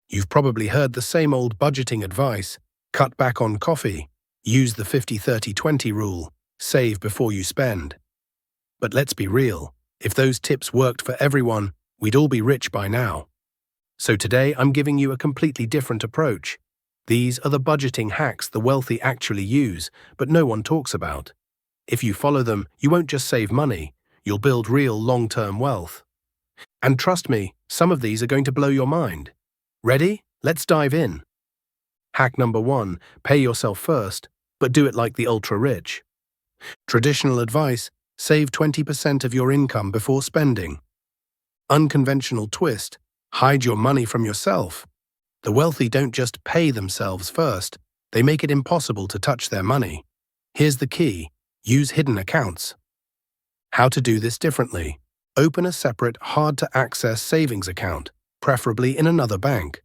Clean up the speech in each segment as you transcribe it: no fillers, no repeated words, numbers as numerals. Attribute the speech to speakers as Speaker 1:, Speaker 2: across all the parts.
Speaker 1: You've probably heard the same old budgeting advice: cut back on coffee, use the 50-30-20 rule, save before you spend. But let's be real, if those tips worked for everyone, we'd all be rich by now. So today I'm giving you a completely different approach. These are the budgeting hacks the wealthy actually use, but no one talks about. If you follow them, you won't just save money, you'll build real long-term wealth. And trust me, some of these are going to blow your mind. Ready? Let's dive in. Hack number 1, pay yourself first, but do it like the ultra-rich. Traditional advice: save 20% of your income before spending. Unconventional twist: hide your money from yourself. The wealthy don't just pay themselves first, they make it impossible to touch their money. Here's the key: use hidden accounts. How to do this differently? Open a separate, hard-to-access savings account, preferably in another bank.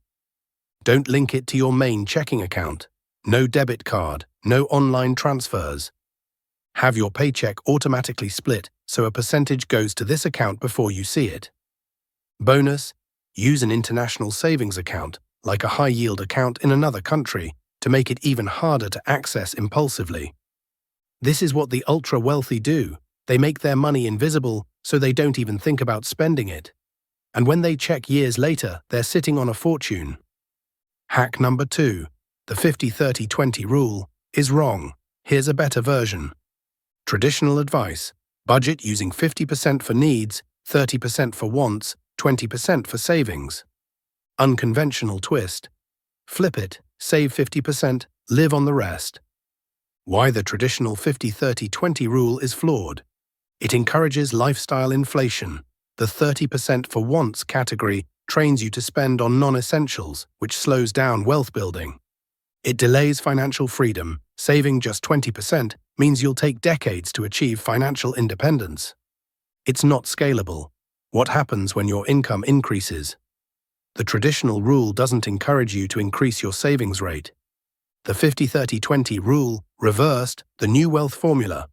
Speaker 1: Don't link it to your main checking account. No debit card, no online transfers. Have your paycheck automatically split so a percentage goes to this account before you see it. Bonus: use an international savings account, like a high-yield account in another country, to make it even harder to access impulsively. This is what the ultra-wealthy do. They make their money invisible so they don't even think about spending it. And when they check years later, they're sitting on a fortune. Hack number 2, the 50-30-20 rule, is wrong. Here's a better version. Traditional advice: budget using 50% for needs, 30% for wants, 20% for savings. Unconventional twist: flip it, save 50%, live on the rest. Why the traditional 50-30-20 rule is flawed. It encourages lifestyle inflation. The 30% for wants category trains you to spend on non-essentials, which slows down wealth building. It delays financial freedom. Saving just 20% means you'll take decades to achieve financial independence. It's not scalable. What happens when your income increases? The traditional rule doesn't encourage you to increase your savings rate. The 50-30-20 rule, reversed, the new wealth formula: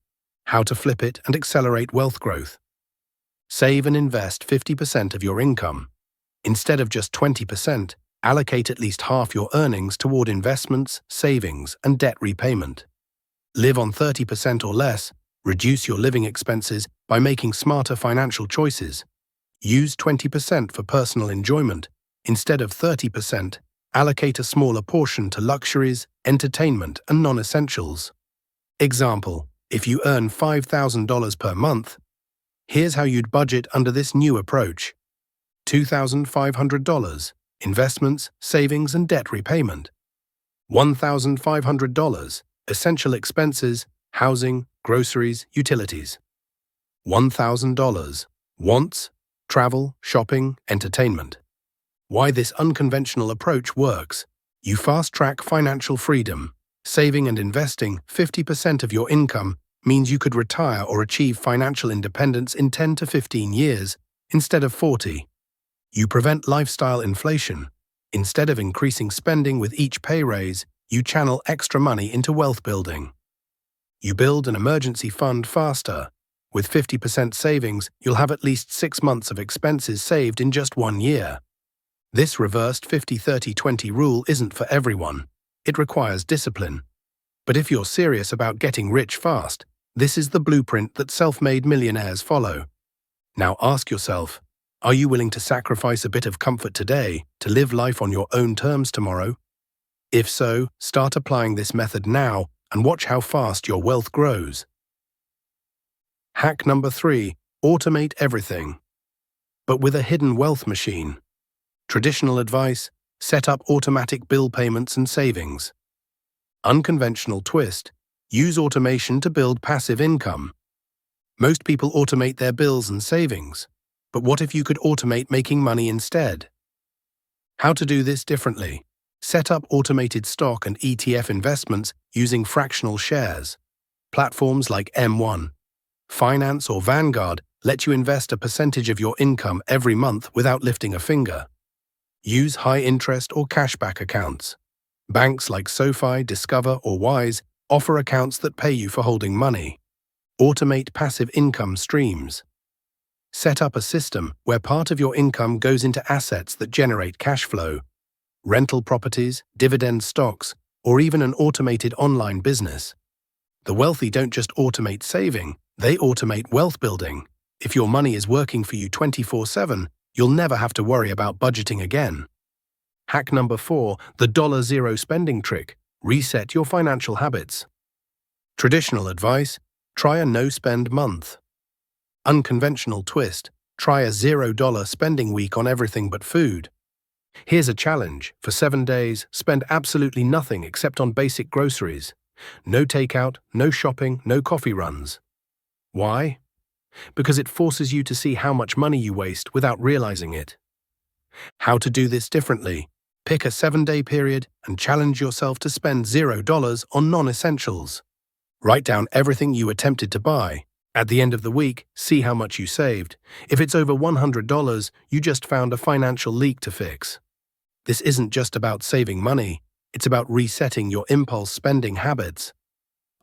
Speaker 1: how to flip it and accelerate wealth growth. Save and invest 50% of your income. Instead of just 20%, allocate at least half your earnings toward investments, savings, and debt repayment. Live on 30% or less. Reduce your living expenses by making smarter financial choices. Use 20% for personal enjoyment. Instead of 30%, allocate a smaller portion to luxuries, entertainment, and non-essentials. Example: if you earn $5,000 per month, here's how you'd budget under this new approach. $2,500, investments, savings, and debt repayment. $1,500, essential expenses, housing, groceries, utilities. $1,000, wants, travel, shopping, entertainment. Why this unconventional approach works: you fast-track financial freedom. Saving and investing 50% of your income means you could retire or achieve financial independence in 10 to 15 years instead of 40. You prevent lifestyle inflation. Instead of increasing spending with each pay raise, you channel extra money into wealth building. You build an emergency fund faster. With 50% savings, you'll have at least 6 months of expenses saved in just 1 year. This reversed 50-30-20 rule isn't for everyone. It requires discipline. But if you're serious about getting rich fast, this is the blueprint that self-made millionaires follow. Now ask yourself, are you willing to sacrifice a bit of comfort today to live life on your own terms tomorrow? If so, start applying this method now and watch how fast your wealth grows. Hack number 3, automate everything. But with a hidden wealth machine. Traditional advice: set up automatic bill payments and savings. Unconventional twist: use automation to build passive income. Most people automate their bills and savings. But what if you could automate making money instead? How to do this differently? Set up automated stock and ETF investments using fractional shares. Platforms like M1, Finance, or Vanguard let you invest a percentage of your income every month without lifting a finger. Use high-interest or cashback accounts. Banks like SoFi, Discover, or Wise offer accounts that pay you for holding money. Automate passive income streams. Set up a system where part of your income goes into assets that generate cash flow. rental properties, dividend stocks, or even an automated online business. The wealthy don't just automate saving, they automate wealth building. If your money is working for you 24/7, you'll never have to worry about budgeting again. Hack number 4, the $0 spending trick. Reset your financial habits. Traditional advice: try a no-spend month. Unconventional twist: try a $0 spending week on everything but food. Here's a challenge. For 7 days, spend absolutely nothing except on basic groceries. No takeout, no shopping, no coffee runs. Why? Because it forces you to see how much money you waste without realizing it. How to do this differently? Pick a 7-day period and challenge yourself to spend $0 on non-essentials. Write down everything you attempted to buy. At the end of the week, see how much you saved. If it's over $100, you just found a financial leak to fix. This isn't just about saving money, it's about resetting your impulse spending habits.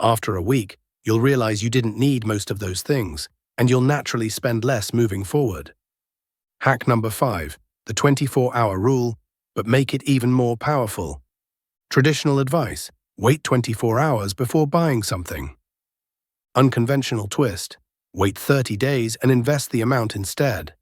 Speaker 1: After a week, you'll realize you didn't need most of those things, and you'll naturally spend less moving forward. Hack number 5, the 24-hour rule, but make it even more powerful. Traditional advice: wait 24 hours before buying something. Unconventional twist: wait 30 days and invest the amount instead.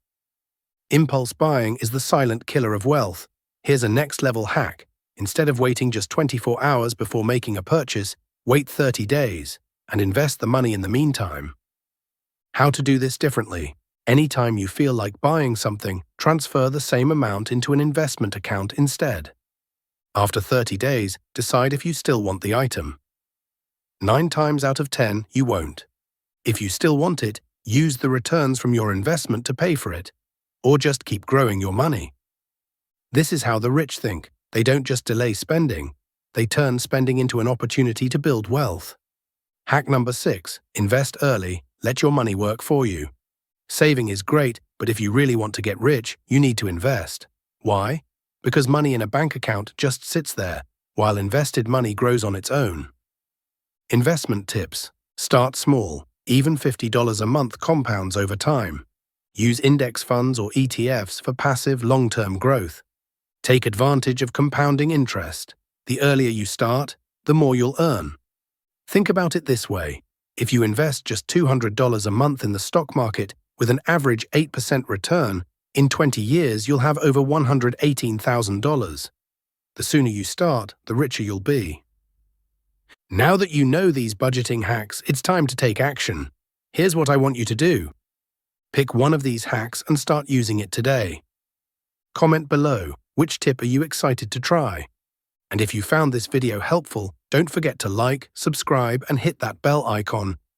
Speaker 1: Impulse buying is the silent killer of wealth. Here's a next-level hack. Instead of waiting just 24 hours before making a purchase, wait 30 days and invest the money in the meantime. How to do this differently? Anytime you feel like buying something, transfer the same amount into an investment account instead. After 30 days, decide if you still want the item. 9 times out of 10, you won't. If you still want it, use the returns from your investment to pay for it, or just keep growing your money. This is how the rich think. They don't just delay spending, they turn spending into an opportunity to build wealth. Hack number 6, invest early, let your money work for you. Saving is great, but if you really want to get rich, you need to invest. Why? Because money in a bank account just sits there, while invested money grows on its own. Investment tips: start small. Even $50 a month compounds over time. Use index funds or ETFs for passive, long-term growth. Take advantage of compounding interest. The earlier you start, the more you'll earn. Think about it this way. If you invest just $200 a month in the stock market with an average 8% return, in 20 years you'll have over $118,000. The sooner you start, the richer you'll be. Now that you know these budgeting hacks, it's time to take action. Here's what I want you to do. Pick one of these hacks and start using it today. Comment below, which tip are you excited to try? And if you found this video helpful, don't forget to like, subscribe, and hit that bell icon